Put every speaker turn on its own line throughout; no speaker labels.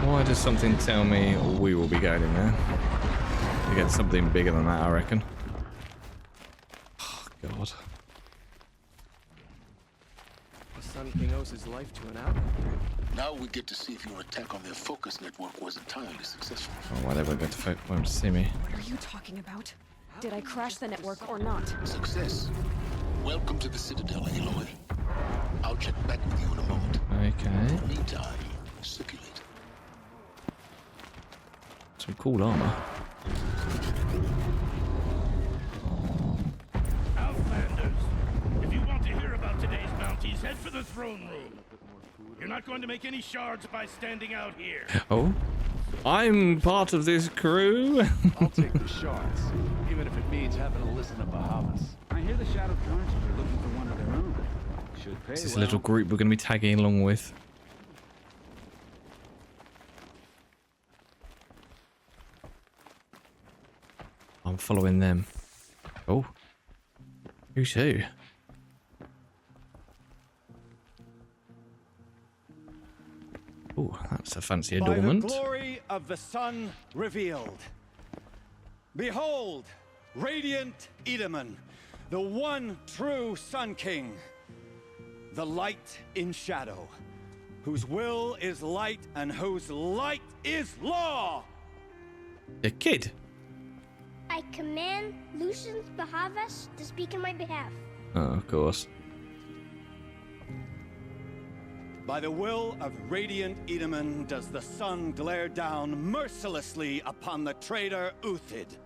Why does something tell me we will be going in there? To get something bigger than that, I reckon. Oh, God.
The Sun King owes his life to an outlaw.
Now we get to see if your attack on their focus network was entirely successful.
Oh, why they won't to see me.
What are you talking about? Did I crash the network or not?
Success. Welcome to the Citadel, Aloy. I'll check back with you in a moment.
Okay.
Meantime, circulate.
Some cool armor.
Outlanders, if you want to hear about today's bounties, head for the throne room. You're not going to make any shards by standing out here.
Oh, I'm part of this crew.
I'll take the shards, even if it means having to listen to Bahavas.
I hear the Shadow Guards are looking for one of their own. Should pay
This is a
well.
little group we're going to be tagging along with. I'm following them. Oh, who's who? Oh, that's a fancy adornment.
By the glory of the sun revealed. Behold, radiant Edaman, the one true Sun King, the light in shadow, whose will is light and whose light is law.
A kid.
I command Lucius Bahavas to speak in my behalf.
Oh, of course.
By the will of radiant Edaman does the sun glare down mercilessly upon the traitor Uthid.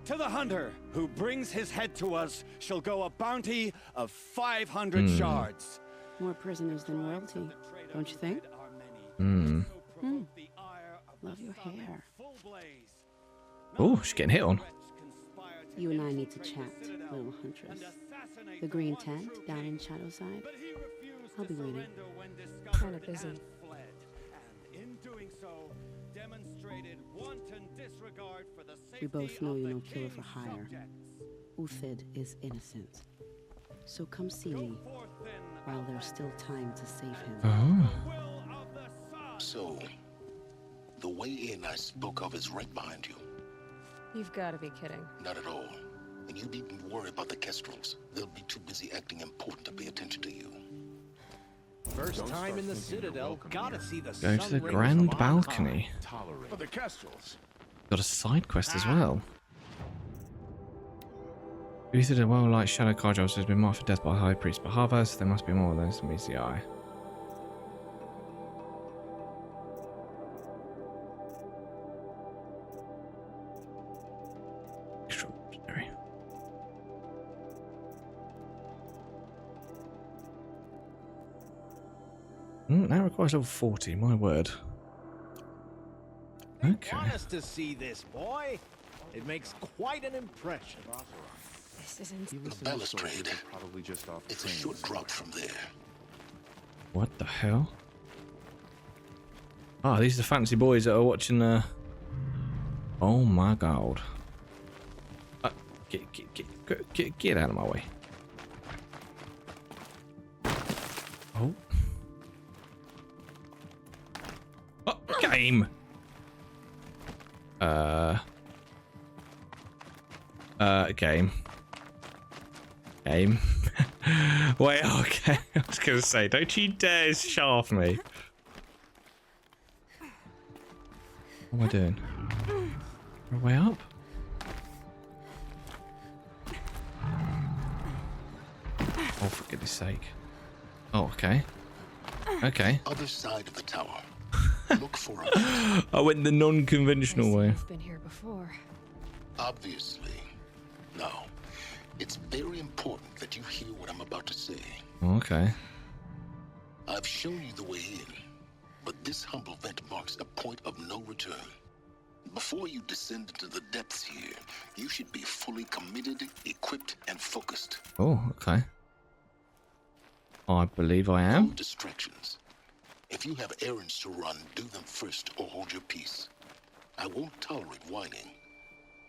To the hunter who brings his head to us shall go a bounty of 500 shards.
More prisoners than royalty, don't you think? Love your hair.
Oh, she's getting hit on.
You and I need to chat, little huntress. The green tent down in Shadowside. I'll be waiting.
Kinda busy.
We both know you're no killer for hire. Uthid is innocent. So come see me while there's still time to save him.
Oh.
So, the way in I spoke of is right behind you.
You've got to be kidding.
Not at all. And you needn't worry about the Kestrels. They'll be too busy acting important to pay attention to you.
First time in the Citadel, gotta see the
Go to
sun
the
rays
grand
from
balcony.
For the Kestrels.
Got a side quest as well. Uthid, a well-liked shadow Carjos has been marked for death by High Priest Bahavas. There must be more than this meets the eye. Extraordinary. That requires level 40, my word. Okay.
Want us to see this, boy? It makes quite an impression.
This isn't.
The balustrade. It's a short drop from there.
What the hell? Ah, these are the fancy boys that are watching Oh my god. Get out of my way. Oh. Oh, game. Game. Wait, okay. I was gonna say, don't you dare shaft me. What am I doing? We're way up? Oh, for goodness sake. Oh, okay. Okay.
Other side of the tower. Look for it.
I went the non-conventional way.
I've been here before.
Obviously. Now, it's very important that you hear what I'm about to say.
Okay.
I've shown you the way in, but this humble vent marks a point of no return. Before you descend into the depths here, you should be fully committed, equipped, and focused.
Oh, okay. I believe I
No
am.
distractions. If you have errands to run, do them first or hold your peace. I won't tolerate whining.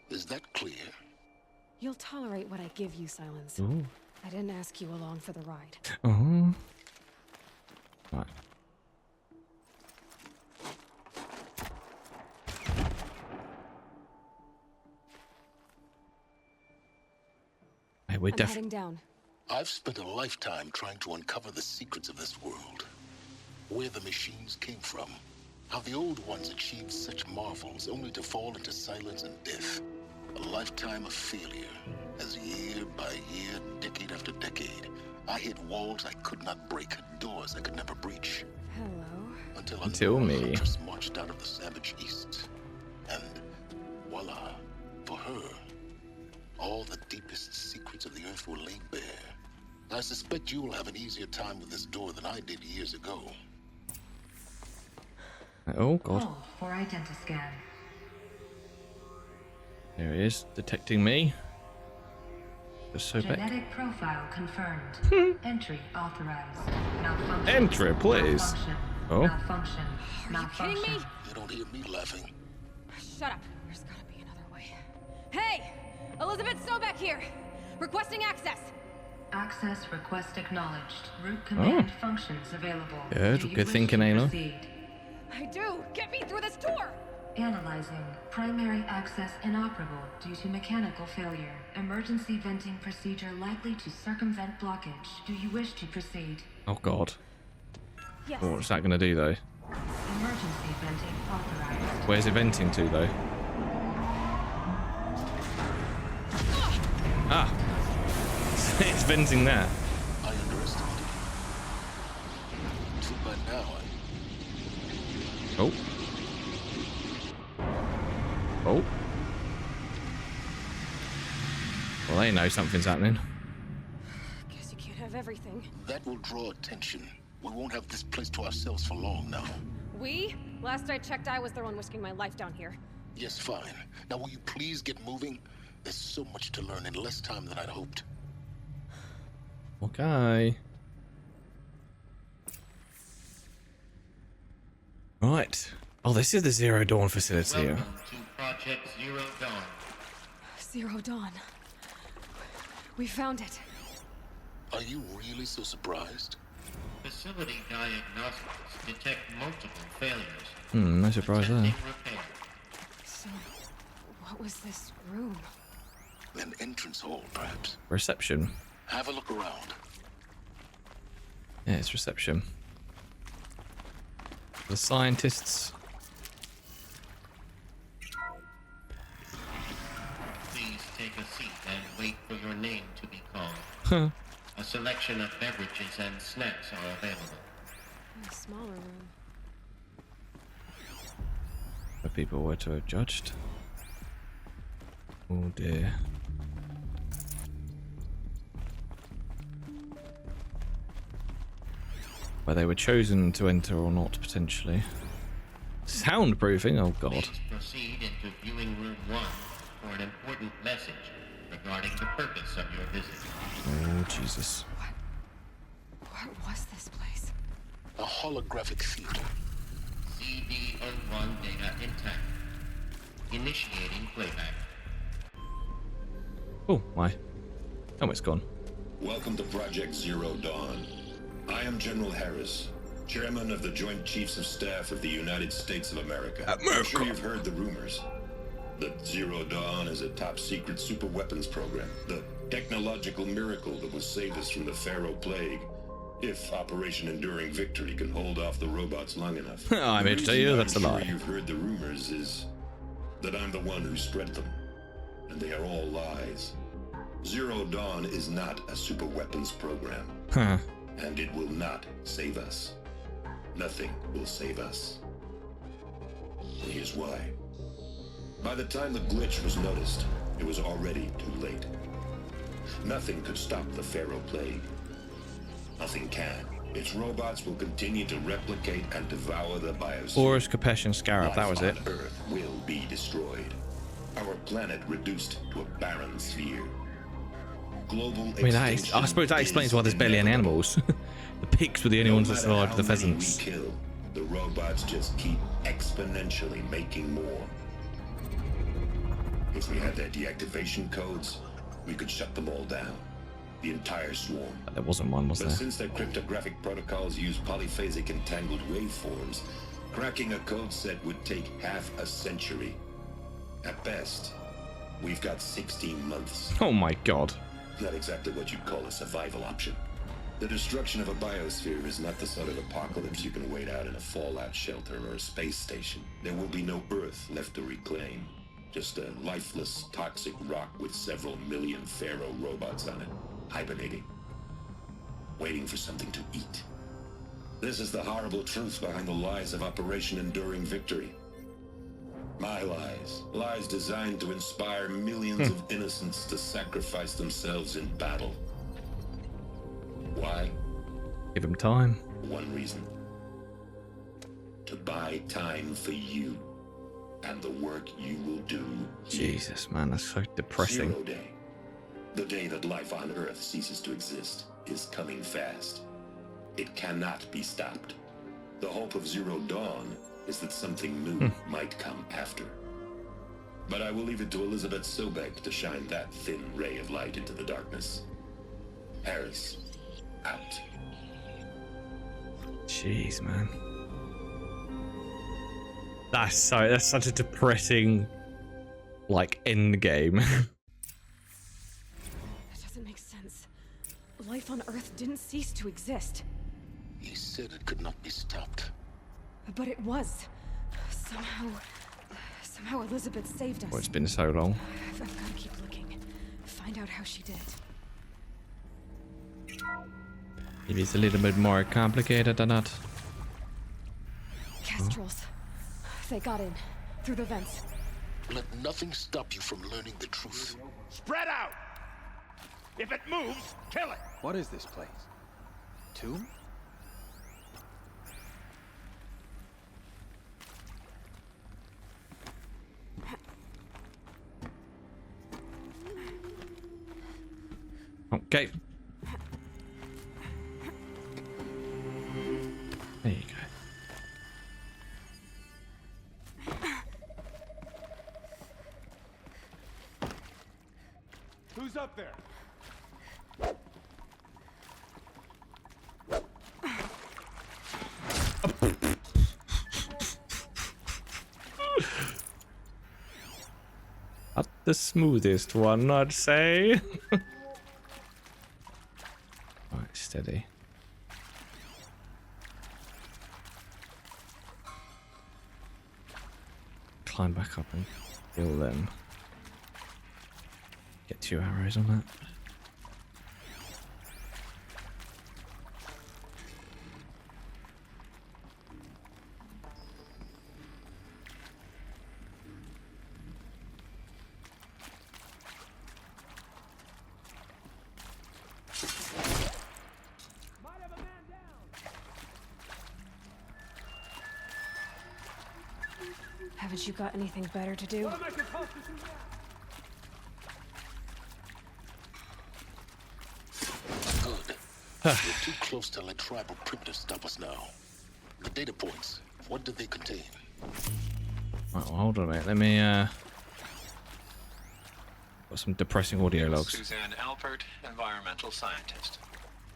Is that clear?
You'll tolerate what I give you, Silence.
Ooh.
I didn't ask you along for the ride.
Oh. Right. we're
I'm
def.
heading down.
I've spent a lifetime trying to uncover the secrets of this world. Where the machines came from. How the old ones achieved such marvels only to fall into silence and death. A lifetime of failure. As year by year, decade after decade, I hit walls I could not break, doors I could never breach.
Hello.
Until
me.
hunters marched out of the savage east. And voila, for her, all the deepest secrets of the earth were laid bare. I suspect you will have an easier time with this door than I did years ago.
Oh god.
Hold for identiscan.
There he is, detecting me. Just so back.
Genetic profile confirmed. Entry authorized. Malfunction.
Entry, please.
Malfunction.
Oh.
Malfunction.
Are you
Malfunction.
kidding me?
You don't hear me laughing.
Shut up. There's gotta be another way. Hey! Elizabeth Sobek here! Requesting access!
Access request acknowledged. Root command functions available.
Good,
Do you
good
wish
thinking,
to
Ayla.
proceed?
I do! Get me through this door!
Analyzing. Primary access inoperable due to mechanical failure. Emergency venting procedure likely to circumvent blockage. Do you wish to proceed?
Oh god.
Yes.
What's that gonna do though?
Emergency venting authorized.
Where's it venting to though? Ah! It's venting that.
I underestimated you. Too bad now
Oh. Oh. Well, they know something's happening.
Guess you can't have everything.
That will draw attention. We won't have this place to ourselves for long now.
We? Last I checked, I was the one risking my life down here.
Yes, fine. Now will you please get moving? There's so much to learn in less time than I'd hoped.
Okay. Right. Oh, this is the Zero Dawn facility.
Welcome to Project Zero Dawn.
Zero Dawn. We found it.
Are you really so surprised?
Facility diagnostics detect multiple failures.
No surprise there.
Attempting repair.
So, what was this room?
An entrance hall, perhaps.
Reception.
Have a look around.
Yeah, it's reception. The scientists.
Please take a seat and wait for your name to be called.
Huh.
A selection of beverages and snacks are available.
A smaller room.
The people were to have judged. Oh dear. Whether they were chosen to enter or not, potentially. Soundproofing? Oh god.
Please proceed into viewing room 1 for an important message regarding the purpose of your visit.
Oh Jesus.
What was this place?
A holographic theater.
CD01 data intact. Initiating playback.
Oh my. Oh, it's gone.
Welcome to Project Zero Dawn. I am General Harris, Chairman of the Joint Chiefs of Staff of the United States of America. I'm sure you've heard the rumors that Zero Dawn is a top-secret superweapons program, the technological miracle that will save us from the Pharaoh Plague, if Operation Enduring Victory can hold off the robots long enough.
I'm here to tell you that's a lie.
The reason I'm sure you've heard the rumors is that I'm the one who spread them, and they are all lies. Zero Dawn is not a superweapons program.
Huh.
And it will not save us. Nothing will save us. And here's why. By the time the glitch was noticed, it was already too late. Nothing could stop the Pharaoh Plague. Nothing can. Its robots will continue to replicate and devour the biosphere.
Horus, Kapesh, and Scarab, that was it.
Life on Earth will be destroyed. Our planet reduced to a barren sphere. Global
I mean, I suppose that explains why there's barely any animals. The pigs were the only ones that survived the pheasants.
We kill, the robots just keep exponentially making more. If we had their deactivation codes, we could shut them all down. The entire swarm.
There wasn't one, was
But
there?
since their cryptographic protocols use polyphasic entangled waveforms, cracking a code set would take half a century. At best, we've got 16 months.
Oh my god.
Not exactly what you'd call a survival option. The destruction of a biosphere is not the sort of apocalypse you can wait out in a fallout shelter or a space station. There will be no Earth left to reclaim. Just a lifeless, toxic rock with several million Pharaoh robots on it, hibernating. Waiting for something to eat. This is the horrible truth behind the lies of Operation Enduring Victory. My lies. Lies designed to inspire millions of innocents to sacrifice themselves in battle. Why?
Give him time.
One reason. To buy time for you and the work you will do.
Jesus, man, that's so depressing.
Zero Day. The day that life on Earth ceases to exist is coming fast. It cannot be stopped. The hope of Zero Dawn is that something new might come after. But I will leave it to Elizabeth Sobek to shine that thin ray of light into the darkness. Harris, out.
Jeez, man. That's such a depressing, like, end game.
That doesn't make sense. Life on Earth didn't cease to exist.
He said it could not be stopped.
But it was. Somehow Elizabeth saved us.
Oh, it's been so long.
I've got to keep looking. Find out how she did it.
Maybe it's a little bit more complicated than that.
Kestrels. They got in. Through the vents.
Let nothing stop you from learning the truth.
Spread out! If it moves, kill it!
What is this place? Tomb?
Okay. There you go.
Who's up there?
Not the smoothest one, I'd say. Right, steady. Climb back up and kill them. Get 2 arrows on that.
Haven't you got anything better to do?
Good. We're too close to let tribal printers stop us now. The data points, what do they contain?
Right, well, hold on a minute. Let me, got some depressing audio logs.
Suzanne Alpert, environmental scientist.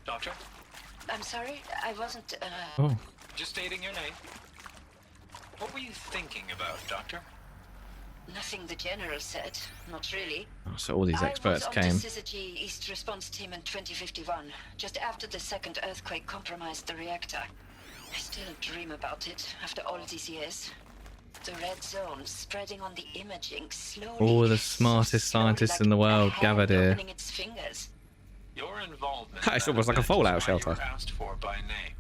Doctor?
I'm sorry, I wasn't,
Oh.
Just stating your name. What were you thinking about, Doctor?
Nothing the General said. Not really.
Oh, so all these experts
I was
came.
on the Syzygy East Response Team in 2051, just after the second earthquake compromised the reactor. I still dream about it, after all these years. The red zone spreading on the imaging slowly.
All the smartest scientists in the world gathered here.
Its fingers.
Your involvement.
It's almost like a fallout shelter.
Asked for by name.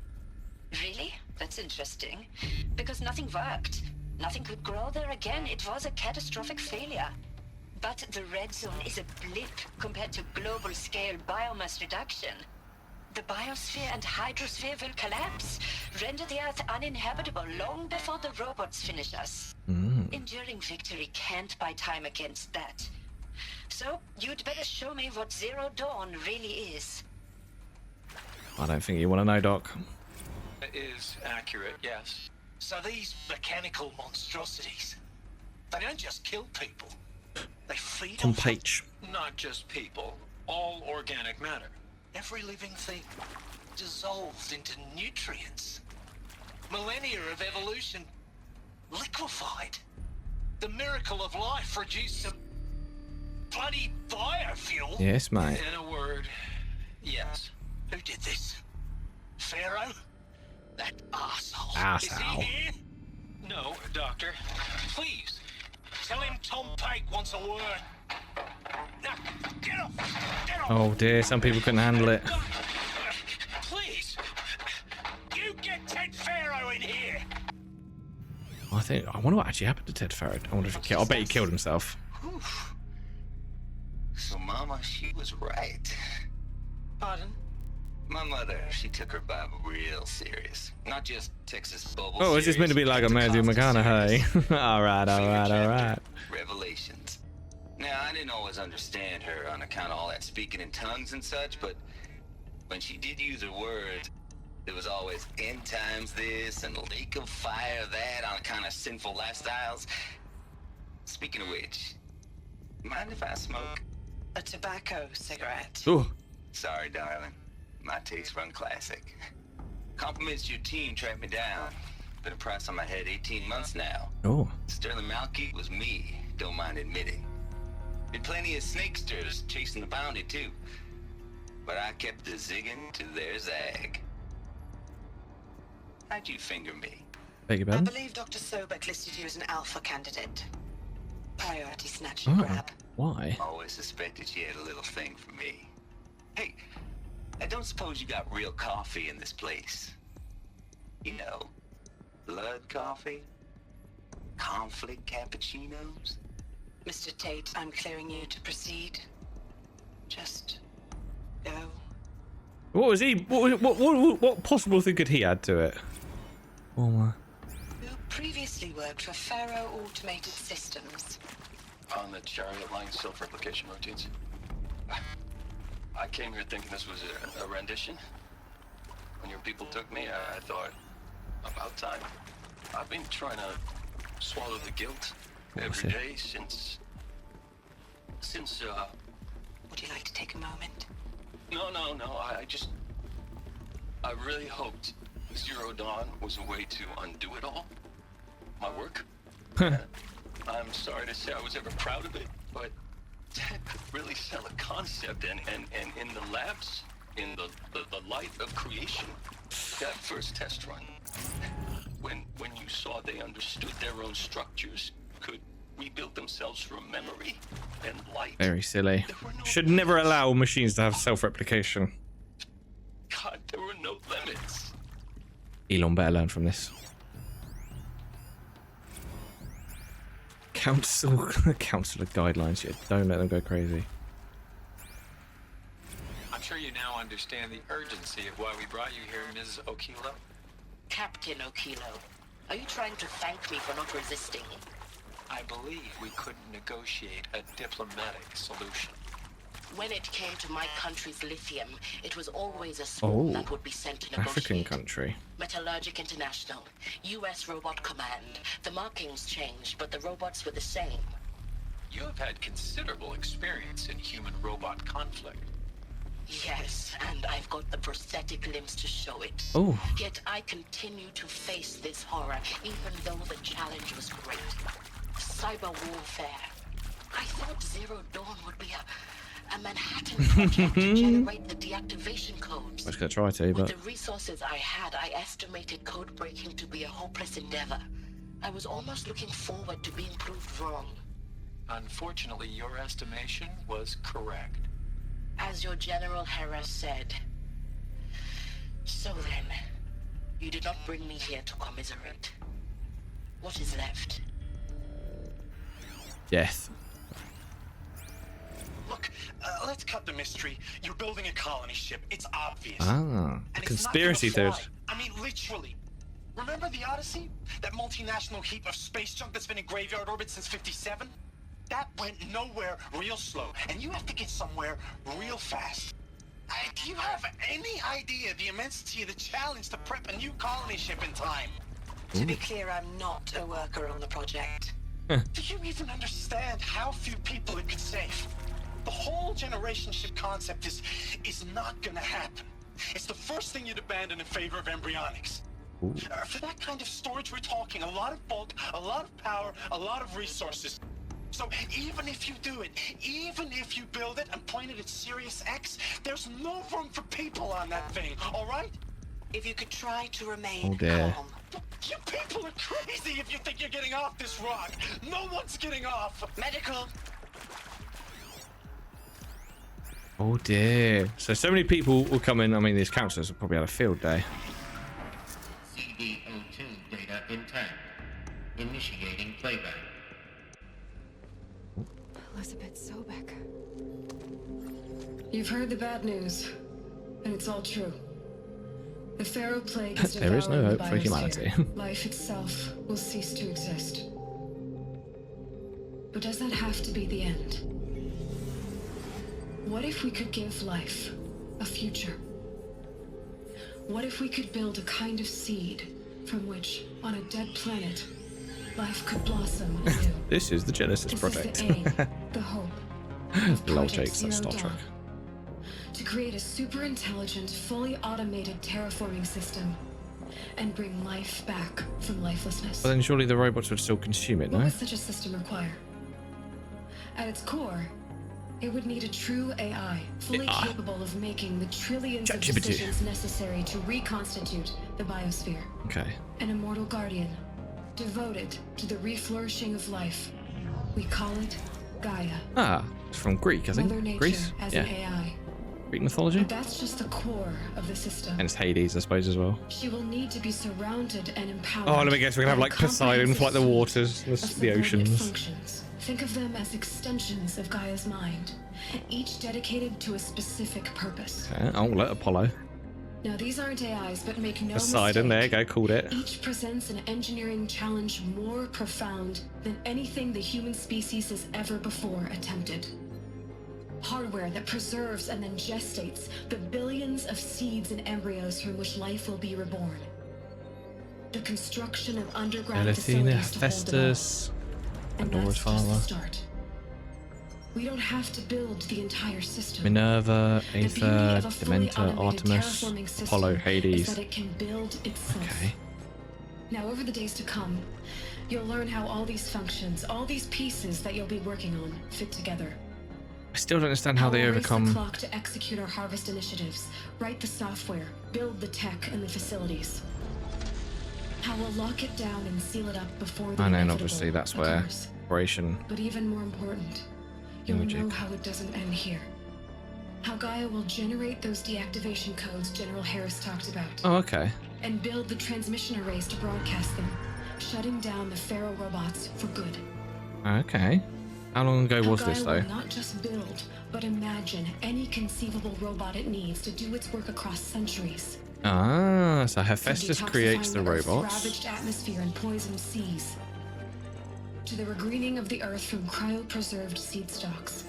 Really? That's interesting. Because nothing worked. Nothing could grow there again. It was a catastrophic failure. But the red zone is a blip compared to global-scale biomass reduction. The biosphere and hydrosphere will collapse, render the Earth uninhabitable long before the robots finish us. Enduring Victory can't buy time against that. So, you'd better show me what Zero Dawn really is.
I don't think you want to know, Doc.
That is accurate, yes.
So these mechanical monstrosities, they don't just kill people. They feed
On
off
page.
Not just people, all organic matter.
every living thing, dissolved into nutrients. Millennia of evolution liquefied. The miracle of life reduced to
bloody biofuel?
Yes, mate.
In a word, yes.
Who did this? Pharaoh? That arsehole.
Arsehole.
Is he here?
No, Doctor. Please.
Tell him Tom Pike wants a word. Now, get off! Get off!
Oh dear, some people couldn't handle it.
Please! You get Ted Pharaoh in here!
I wonder what actually happened to Ted Farrell. I wonder if he killed. I bet he killed himself.
Oof. So Mama, she was right.
Pardon?
My mother, she took her Bible real serious. Not just Texas bubble.
Oh, is this meant to be like a Matthew McConaughey? Alright.
Revelations. Now, I didn't always understand her on account of all that speaking in tongues and such, but when she did use her words, there was always end times this and lake of fire that on account of sinful lifestyles. Speaking of which, mind if I smoke?
A tobacco cigarette.
Ooh.
Sorry, darling. My taste run classic. Compliments to your team tracked me down. Been a price on my head 18 months now.
Oh.
Sterling Malky was me, don't mind admitting. Been plenty of snakesters chasing the bounty too. But I kept the zigging to their zag. How'd you finger me?
Beg your
I
pardon?
believe Dr. Sobek listed you as an alpha candidate. Priority snatch and grab.
Why?
Always suspected she had a little thing for me. Hey, I don't suppose you got real coffee in this place. You know, blood coffee? Conflict cappuccinos?
Mr. Tate, I'm clearing you to proceed. Just go.
What was he? What possible thing could he add to it? Oh my.
Who previously worked for Pharaoh Automated Systems.
On the chariot line self-replication routines. I came here thinking this was a rendition. When your people took me, I thought, about time. I've been trying to swallow the guilt every day since.
Would you like to take a moment?
No. I really hoped Zero Dawn was a way to undo it all. My work. I'm sorry to say I was ever proud of it, but Ted could really sell a concept, and in the labs, in the light of creation, that first test run, when you saw they understood their own structures, could rebuild themselves from memory and light.
Very silly. Should never allow machines to have self-replication.
God, there were no limits.
Elon better learn from this. Council of guidelines. Yeah, don't let them go crazy.
I'm sure you now understand the urgency of why we brought you here, Ms. Okilo.
Captain Okilo, are you trying to thank me for not resisting?
I believe we couldn't negotiate a diplomatic solution.
When it came to my country's lithium, it was always a swarm that would be sent to negotiate.
African country.
Metallurgic International, U.S. Robot Command. The markings changed, but the robots were the same.
You have had considerable experience in human-robot conflict.
Yes, and I've got the prosthetic limbs to show it.
Oh.
Yet I continue to face this horror, even though the challenge was great. Cyber warfare. I thought Zero Dawn would be a Manhattan project to generate the deactivation codes.
I was gonna try to, but
With the resources I had, I estimated code breaking to be a hopeless endeavor. I was almost looking forward to being proved wrong.
Unfortunately, your estimation was correct.
As your General Hera said. So then, you did not bring me here to commiserate. What is left?
death.
Look, let's cut the mystery. You're building a colony ship. It's obvious.
Ah,
And
conspiracy
it's not gonna
theories.
fly. I mean, literally. Remember the Odyssey? That multinational heap of space junk that's been in graveyard orbit since '57? That went nowhere real slow, and you have to get somewhere real fast. Do you have any idea the immensity of the challenge to prep a new colony ship in time?
To be clear, I'm not a worker on the project.
Do you even understand how few people it could save? The whole generation ship concept is not gonna happen. It's the first thing you'd abandon in favor of embryonics. For that kind of storage we're talking a lot of bulk, a lot of power, a lot of resources. So even if you do it, even if you build it and point it at Sirius X, there's no room for people on that thing, all right?
If you could try to remain
Oh dear.
calm.
You people are crazy if you think you're getting off this rock. No one's getting off.
Medical.
Oh dear. So many people will come in. I mean, these counselors will probably have a field day.
CD02 data intact. Initiating playback.
Elizabeth Sobek.
You've heard the bad news, and it's all true. The Pharaoh plague is
There is no
devouring
hope
the
for humanity.
biosphere. Life itself will cease to exist. But does that have to be the end? What if we could give life a future? What if we could build a kind of seed from which, on a dead planet, life could blossom anew?
This is the Genesis
This
project.
is the aim, the hope.
Lol
Project
takes that
Zero
Star Trek.
Dawn. To create a super intelligent, fully automated terraforming system and bring life back from lifelessness.
But then surely the robots would still consume it,
What
no?
would such a system require? At its core, it would need a true AI, fully capable of making the trillions of
ChatGPT.
decisions necessary to reconstitute the biosphere.
Okay.
An immortal guardian, devoted to the reflourishing of life. We call it Gaia.
Ah, it's from Greek, I think.
Mother Nature
Greece?
as
Yeah.
an AI.
Greek mythology?
But that's just the core of the system.
And it's Hades, I suppose, as well.
She will need to be surrounded and empowered.
Oh, let me guess, we can have
by
like
a
Poseidon for like the
comprehensive
waters,
suite of
the
subordinate
oceans.
functions. Think of them as extensions of Gaia's mind, each dedicated to a specific purpose.
Okay. Oh, look, Apollo.
Now, these aren't AIs, but make no
Poseidon,
mistake.
there you go, called it.
Each presents an engineering challenge more profound than anything the human species has ever before attempted. Hardware that preserves and then gestates the billions of seeds and embryos from which life will be reborn. The construction of underground
Elethina,
facilities to hold it all.
Hephaestus,
And
Pandora's
that's just the
father.
start. We don't have to build the entire system.
Minerva,
The beauty
Aether,
of a fully
Dementor,
automated
Artemis,
terraforming system
Apollo,
is
Hades.
that it can build itself.
Okay.
Now, over the days to come, you'll learn how all these functions, all these pieces that you'll be working on, fit together.
I still don't understand how they
we'll race the
overcome.
clock to execute our harvest initiatives, write the software, build the tech and the facilities. How we'll lock it down and seal it up before the
I know, and
inevitable
obviously that's where
occurs.
Operation.
But even more important, you'll
Logic.
know how it doesn't end here. How Gaia will generate those deactivation codes General Harris talked about.
Oh, okay.
And build the transmission arrays to broadcast them, shutting down the Pharaoh robots for good.
Okay. How long ago was
How
this,
Gaia
though?
will not just build, but imagine any conceivable robot it needs to do its work across centuries.
Ah, so
From
Hephaestus creates
detoxifying
the
Earth's
robots.
ravaged atmosphere and poisoned seas, to the regreening of the Earth from cryopreserved seed stalks,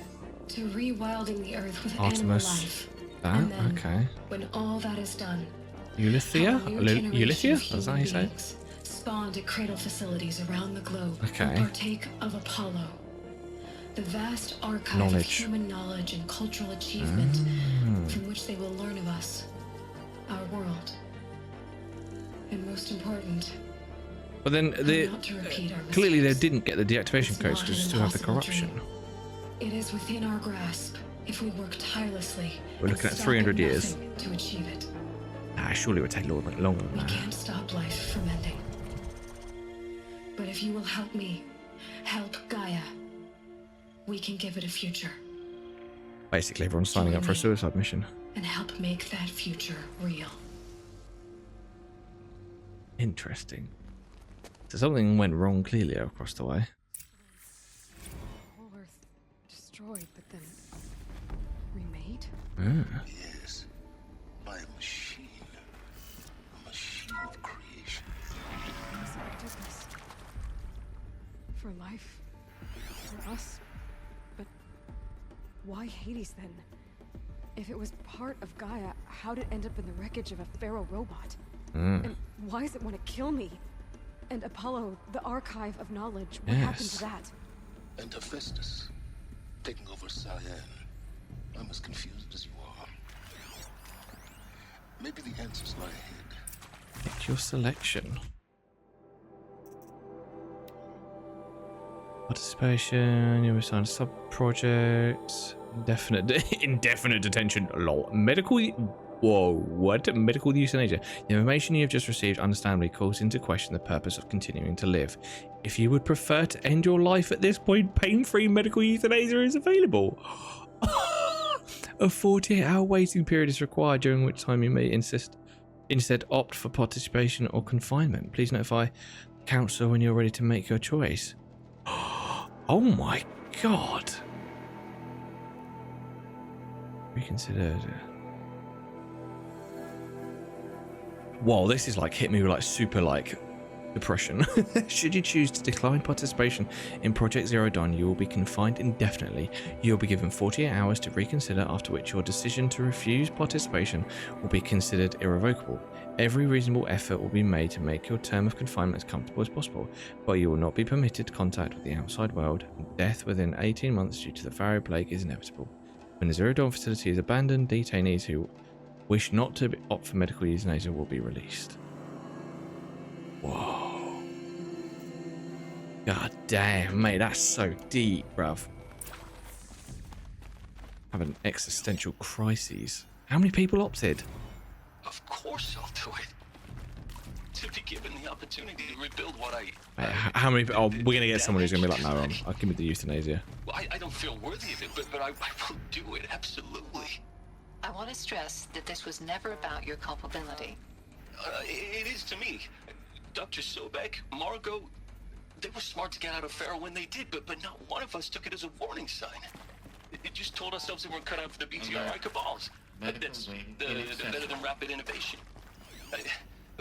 to rewilding the Earth with animal
Artemis.
life.
That,
And then,
okay.
when all that is done,
Ulithia?
how a new generation
Ulithia?
of
Is that how you
human
say it?
beings spawned at cradle facilities around the globe
Okay.
will partake of Apollo, the vast archive of
Knowledge.
human knowledge and cultural achievement
Mm.
from which they will learn of us, our world. And most important,
But then the
not to repeat our
clearly they
mistakes.
didn't get the deactivation
It's
codes
not
because
an
you still have the
impossible
corruption.
dream. It is within our grasp if we work tirelessly.
We're
and
looking at
stop
300 years.
nothing to achieve it.
Ah, surely it would take a little bit longer than
We
that.
can't stop life from ending. But if you will help me, help Gaia, we can give it a future
Basically, everyone's signing up for a suicide mission.
and help make that future real.
Interesting. So something went wrong clearly across the way.
Whole Earth destroyed, but then remade?
Ah.
Yes, by a machine. A machine of creation.
Elizabeth did this. For life. For us. But why Hades then? If it was part of Gaia, how'd it end up in the wreckage of a Pharaoh robot?
Mm.
And why does it want to kill me? And Apollo, the archive of knowledge, what happened to that?
And Hephaestus, taking over Cyan. I'm as confused as you are. Maybe the answers lie ahead.
Pick your selection. Participation, you're assigned sub-projects. Indefinite detention. Lol. Medical... Whoa, what? Medical euthanasia. The information you have just received understandably calls into question the purpose of continuing to live. If you would prefer to end your life at this point, pain-free medical euthanasia is available. A 48-hour waiting period is required, during which time you may instead opt for participation or confinement. Please notify the council when you're ready to make your choice. Oh my god. Reconsidered. Whoa, this is like hit me with like super like depression. Should you choose to decline participation in Project Zero Dawn, you will be confined indefinitely. You'll be given 48 hours to reconsider, after which your decision to refuse participation will be considered irrevocable. Every reasonable effort will be made to make your term of confinement as comfortable as possible, but you will not be permitted contact with the outside world. Death within 18 months due to the Pharaoh Plague is inevitable. When the Zero Dawn facility is abandoned, detainees who wish not to opt for medical euthanasia will be released. Whoa. God damn, mate, that's so deep, bruv. Having existential crises. How many people opted?
Of course I'll do it. To be given the opportunity to rebuild what I...
Mate, how many... Oh, we're going to get someone who's going to be like, no, I'll give me the euthanasia.
Well, I don't feel worthy of it, but I will do it, absolutely.
I want to stress that this was never about your culpability.
It is to me. Dr. Sobek, Margot, they were smart to get out of Pharaoh when they did, but not one of us took it as a warning sign. It just told ourselves that we're cut out for the BTRI cabals. That's better than rapid innovation.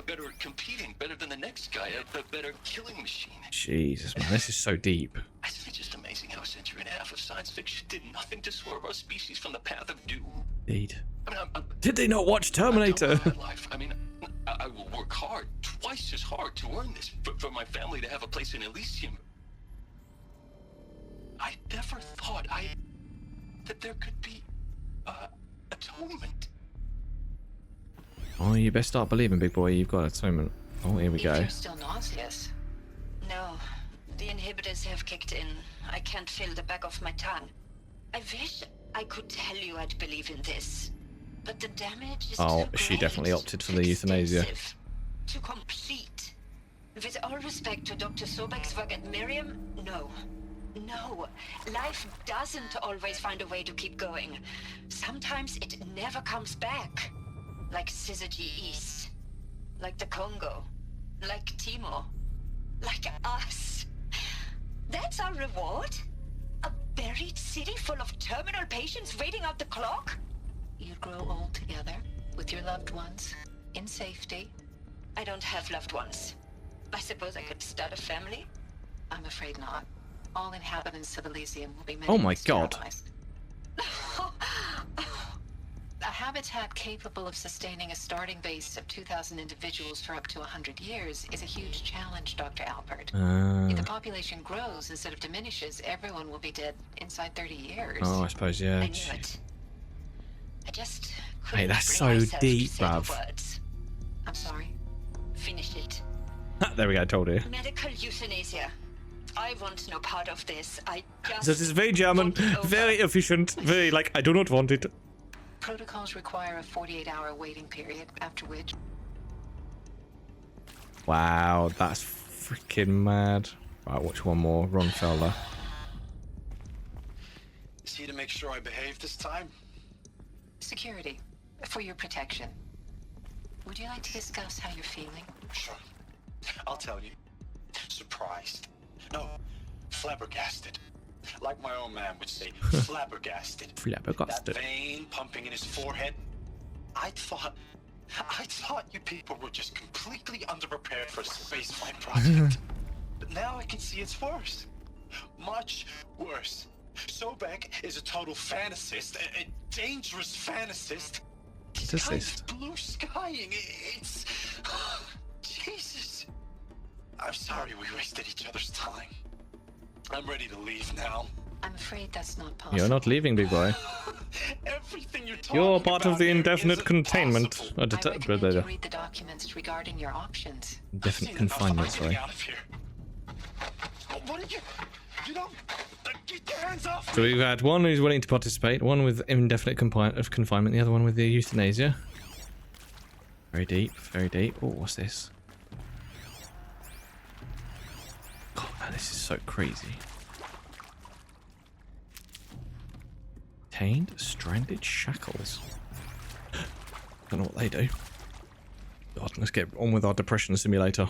Better at competing, better than the next guy, a better killing machine.
Jesus, man, this is so deep.
Isn't it just amazing how a century and a half of science fiction did nothing to swerve our species from the path of doom?
Indeed.
I mean,
Did they not watch Terminator?
I mean, I will work hard, twice as hard, to earn this, for my family to have a place in Elysium. I never thought that there could be atonement.
Oh, you best start believing, big boy. You've got atonement. Oh, here we go.
You're still nauseous.
No, the inhibitors have kicked in. I can't feel the back of my tongue. I wish I could tell you I'd believe in this, but the damage is
Oh,
too
she
great,
definitely opted for the euthanasia.
extensive, too complete. With all respect to Dr. Sobek's work at Miriam, no. No, life doesn't always find a way to keep going. Sometimes it never comes back. Like Syzygy East. Like the Congo. Like Timor. Like us. That's our reward? A buried city full of terminal patients waiting out the clock?
You'd grow old together, with your loved ones, in safety.
I don't have loved ones. I suppose I could start a family?
I'm afraid not. All inhabitants of Elysium will be
Oh my god.
A habitat capable of sustaining a starting base of 2,000 individuals for up to 100 years is a huge challenge, Dr. Alpert. If the population grows instead of diminishes, everyone will be dead inside 30 years.
Oh, I suppose, yeah.
I knew it. I just couldn't
Hey, that's
bring
so
myself
deep,
to say the
bruv.
words.
I'm sorry.
Finish it.
There we go, I told you.
Medical euthanasia. I want no part of this. I just...
This is very German, very efficient, very like, I do not want it.
Protocols require a 48-hour waiting period, after which...
Wow, that's freaking mad. Right, watch one more. Ron Felder.
Is he to make sure I behave this time?
Security, for your protection. Would you like to discuss how you're feeling?
Sure. I'll tell you. Surprised. No, flabbergasted. Like my own man would say, flabbergasted.
Flabbergasted.
That vein pumping in his forehead. I thought you people were just completely underprepared for a spaceflight project. But now I can see it's worse. Much worse. Sobek is a total fantasist, a dangerous fantasist. This guy's blue skying. It's... Jesus. I'm sorry we wasted each other's time. I'm ready to leave now.
I'm afraid that's not possible.
You're not leaving, big boy.
Everything you're talking
You're part
about
of the
here
indefinite
isn't
containment.
possible.
I recommend you read the documents regarding your options.
Indefinite confinement, sorry.
Out of here. What did you... You don't... Get your hands off!
So we've had one who's willing to participate, one with indefinite confinement, the other one with the euthanasia. Very deep, very deep. Oh, what's this? God, man, this is so crazy. Tained, stranded shackles. Don't know what they do. God, let's get on with our depression simulator.